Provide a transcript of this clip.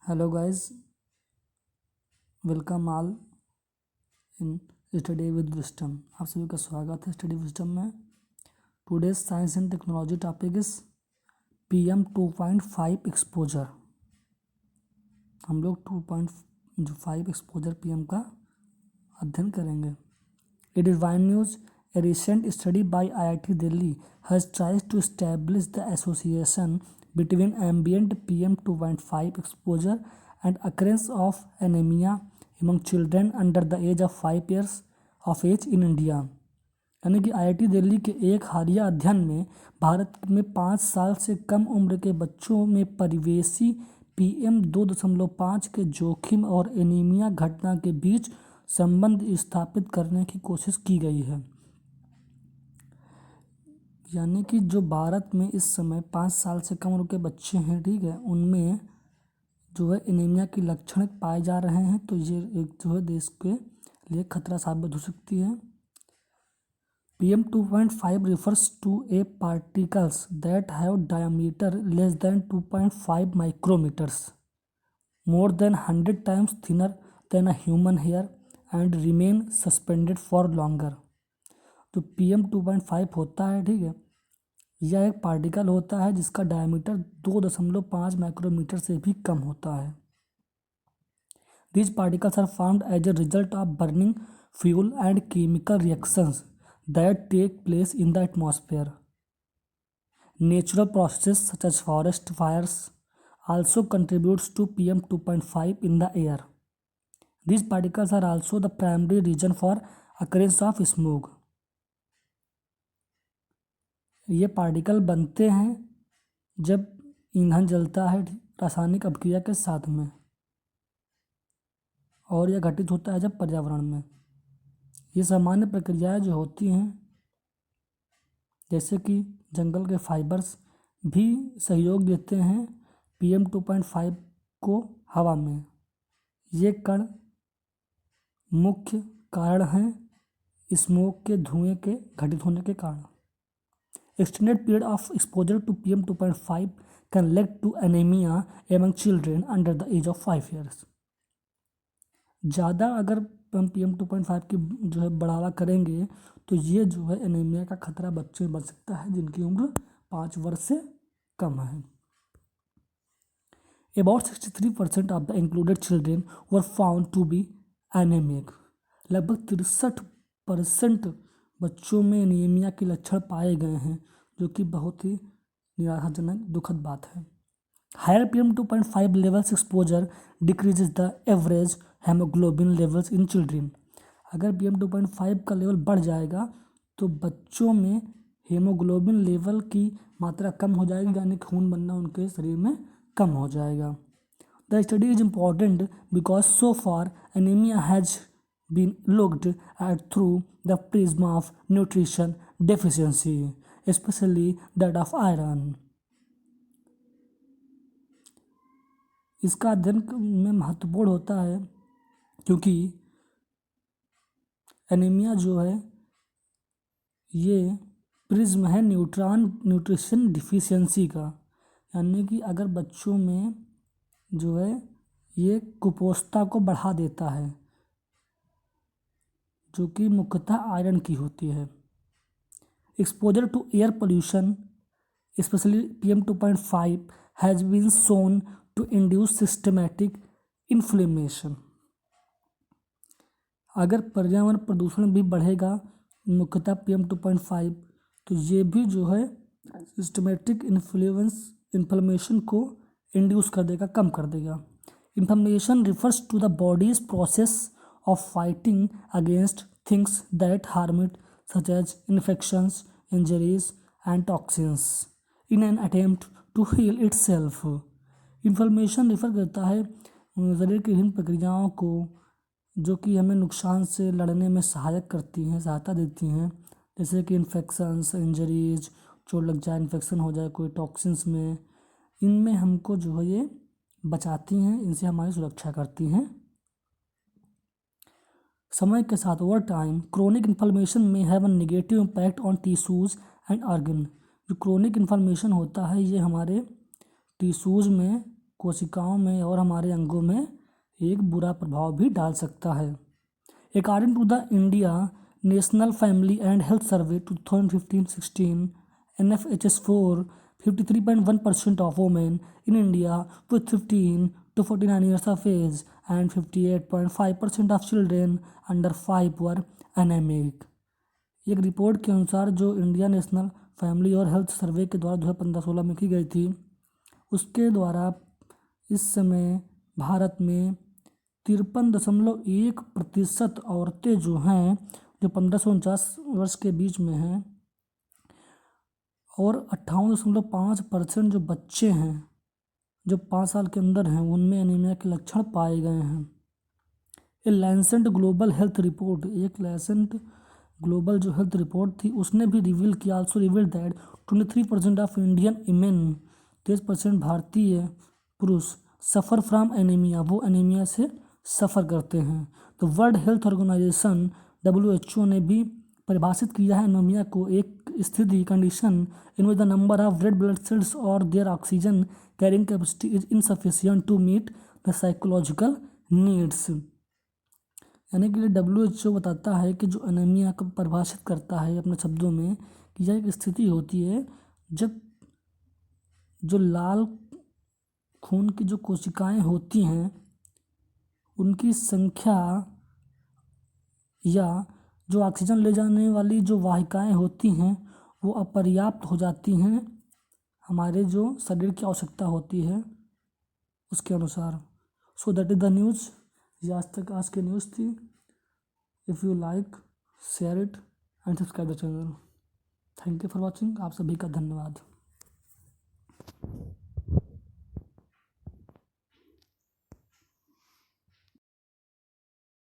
Hello guys, welcome all in study with विस्टम। आप सभी का स्वागत है स्टडी विस्टम में। Today's science and technology topic is PM 2.5 exposure. हम लोग 2.5 एक्सपोजर PM का अध्ययन करेंगे। It is wine news. A recent study by IIT Delhi has tried to establish the association between ambient PM 2.5 exposure and occurrence of anemia among children under the age of 5 years of age in India। यानी कि IIT Delhi के एक हालिया अध्ययन में भारत में 5 साल से कम उम्र के बच्चों में परिवेशी PM 2.5 के जोखिम और एनीमिया घटना के बीच संबंध स्थापित करने की कोशिश की गई है। यानी कि जो भारत में इस समय 5 साल से कम उम्र के बच्चे हैं, ठीक है, उनमें जो है एनीमिया के लक्षण पाए जा रहे हैं। तो ये एक जो है देश के लिए खतरा साबित हो सकती है। PM 2.5 refers to a particles that have diameter less than 2.5 micrometers, more than 100 times thinner than a human hair and remain suspended for longer। तो PM 2.5 होता है, ठीक है, यह एक पार्टिकल होता है जिसका डायमीटर 2.5 माइक्रोमीटर से भी कम होता है। These particles are formed as a result of burning fuel and chemical reactions that take place in the atmosphere. Natural processes such as forest fires also contributes to PM 2.5 in the air. These particles are also the primary reason for occurrence of smoke। ये particle बनते हैं जब ईंधन जलता है रासायनिक अपक्रिया के साथ में, और यह घटित होता है जब पर्यावरण में। ये सामान्य प्रक्रियाएं जो होती हैं, जैसे कि जंगल के फाइबर्स भी सहयोग देते हैं PM 2.5 को हवा में। ये कण मुख्य कारण हैं स्मोक के धुएं के घटित होने के कारण। Extended period of exposure to PM 2.5 can lead to anemia among children under the age of 5 years। ज़्यादा अगर हम PM 2.5 की जो है बढ़ावा करेंगे तो ये जो है एनीमिया का खतरा बच्चों में बन सकता है जिनकी उम्र 5 वर्ष से कम है। About 63% of the included children were found to be anemic। लगभग 63% बच्चों में एनीमिया के लक्षण पाए गए हैं, जो कि बहुत ही निराशाजनक दुखद बात है। Higher PM 2.5 levels exposure decreases the average hemoglobin levels in children। अगर PM 2.5 का लेवल बढ़ जाएगा तो बच्चों में हेमोग्लोबिन लेवल की मात्रा कम हो जाएगी, यानी खून बनना उनके शरीर में कम हो जाएगा। The study is important because so far anemia has been looked at through the prism of nutrition deficiency, especially that of iron। इसका अध्ययन में महत्वपूर्ण होता है क्योंकि एनीमिया जो है ये प्रिज्म है न्यूट्रिशन डिफिशियंसी का। यानी कि अगर बच्चों में जो है ये कुपोषता को बढ़ा देता है, जो कि मुख्यतः आयरन की होती है। Exposure to air pollution especially PM 2.5 has been shown to induce systematic inflammation. अगर पर्यावरण प्रदूषण भी बढ़ेगा, मुख्यतः PM 2.5, तो ये भी जो है सिस्टमैटिक इन्फ्लेमेशन को इंड्यूस कर देगा, कम कर देगा। Inflammation refers to the body's process of fighting against things that harm it such as infections, injuries and toxins in an attempt to heal itself. Inflammation refer करता है शरीर की विभिन्न प्रक्रियाओं को जो कि हमें नुकसान से लड़ने में सहायता देती हैं, जैसे कि इन्फेक्शंस, इंजरीज, चोट लग जाए, इन्फेक्शन हो जाए कोई टॉक्सिन्स में, इनमें हमको जो है ये बचाती हैं, इनसे हमारी सुरक्षा करती हैं। समय के साथ ओवर टाइम क्रोनिक इन्फ्लेमेशन में have a negative impact on tissues and organ. जो क्रोनिक इन्फ्लेमेशन होता है ये हमारे टिश्यूज़ में कोशिकाओं में और हमारे अंगों में एक बुरा प्रभाव भी डाल सकता है। According to the India national family and health survey 2015-16 NFHS4 53.1% of women in India with 15 to 49 years of age and 58.5% of children under 5 were anemic। एक रिपोर्ट के अनुसार जो इंडिया नेशनल फैमिली और हेल्थ सर्वे के द्वारा 2015-16 में की गई थी, उसके द्वारा इस समय भारत में 53.1% औरतें जो हैं जो 15 से 49 वर्ष के बीच में हैं और 58.5% जो बच्चे हैं जो 5 साल के अंदर हैं उनमें एनीमिया के लक्षण पाए गए हैं। ए लैंसेट ग्लोबल हेल्थ रिपोर्ट, एक लैंसेट ग्लोबल जो हेल्थ रिपोर्ट थी उसने भी रिवील किया, also reveal that 23% of Indian women, 23% भारतीय पुरुष सफ़र फ्रॉम एनीमिया, वो एनीमिया से सफ़र करते हैं। तो वर्ल्ड हेल्थ ऑर्गेनाइजेशन WHO ने भी परिभाषित किया है एनीमिया को एक स्थिति condition in which the number of red blood cells और their oxygen carrying capacity is insufficient to meet the psychological needs. यानी कि WHO बताता है कि जो एनीमिया को परिभाषित करता है अपने शब्दों में कि यह एक स्थिति होती है जब जो लाल खून की जो कोशिकाएं होती हैं उनकी संख्या या जो ऑक्सीजन ले जाने वाली जो वाहिकाएं होती हैं वो अपर्याप्त हो जाती हैं हमारे जो शरीर की आवश्यकता होती है उसके अनुसार। So that is the news. ये आज की न्यूज़ थी। If you like share it and subscribe the channel. Thank you for watching. आप सभी का धन्यवाद।